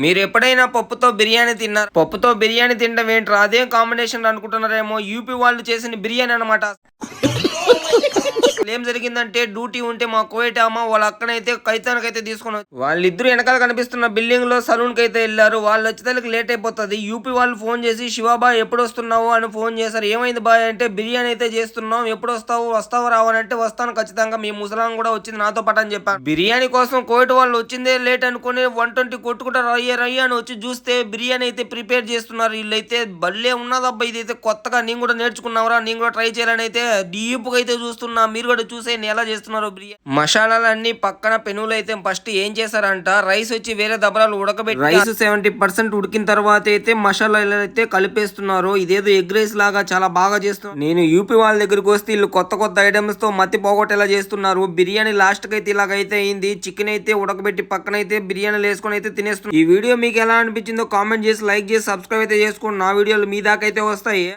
మీరు ఎప్పుడైనా పప్పుతో బిర్యానీ తిన్నారు? పప్పుతో బిర్యానీ తినడం ఏంట్రా అదేం కాంబినేషన్ అనుకుంటున్నారేమో. యూపీ వాళ్ళు చేసిన బిర్యానీ అనమాట. ఏం జరిగిందంటే డ్యూటీ ఉంటే మా కోయట అమ్మ వాళ్ళ అక్కనైతే కైతానికైతే తీసుకొని వాళ్ళిద్దరు వెనకాల కనిపిస్తున్న బిల్డింగ్ లో సలూన్ కి అయితే వెళ్ళారు. వాళ్ళు వచ్చేదానికి లేట్ అయిపోతుంది. యూపీ వాళ్ళు ఫోన్ చేసి శివాబాయ్ ఎప్పుడు వస్తున్నావు అని ఫోన్ చేశారు. ఏమైంది బాయ్ అంటే బిర్యానీ అయితే చేస్తున్నాం, ఎప్పుడు వస్తావు రావనంటే వస్తాను ఖచ్చితంగా, మీ ముసలాం కూడా వచ్చింది నాతో పాటు అని చెప్పారు. బిర్యానీ కోసం కోయట వాళ్ళు వచ్చిందే లేట్ అనుకుని 120 కొట్టుకుంటారు రయ్య అని వచ్చి చూస్తే బిర్యానీ అయితే ప్రిపేర్ చేస్తున్నారు. వీళ్ళైతే భలే ఉన్నదబ్బా, ఇదైతే కొత్తగా నేను కూడా నేర్చుకున్నావురా, నేను కూడా ట్రై చేయాలని అయితే డీప్ గా అయితే చూస్తున్నా. మీరు కూడా చూసేయండి ఎలా చేస్తున్నారో బిర్యానీ. మసాలాలన్నీ పక్కన పెనులు అయితే ఫస్ట్ ఏం చేశారంట, రైస్ వచ్చి వేరే దబరాలు ఉడకబెట్టి రైస్ 70% ఉడికిన తర్వాత అయితే మసాలాలు అయితే కలిపేస్తున్నారు. ఇదేదో ఎగ్ రైస్ లాగా చాలా బాగా చేస్తున్నారు. నేను యూపీ వాళ్ళ దగ్గరికి వస్తే వీళ్ళు కొత్త ఐటమ్స్ తో మత్తి పోగొట్టేలా చేస్తున్నారు. బిర్యానీ లాస్ట్ కి అయితే ఇలాగైతే అయింది. చికెన్ అయితే ఉడకబెట్టి పక్కన అయితే బిర్యానీలు వేసుకొని అయితే తినేస్తున్నారు. ఈ వీడియో మీకు ఎలా అనిపించిందో కామెంట్ చేసి లైక్ చేసి సబ్స్క్రైబ్ అయితే చేసుకోండి. నా వీడియోలు మీ దాకా అయితే వస్తాయి.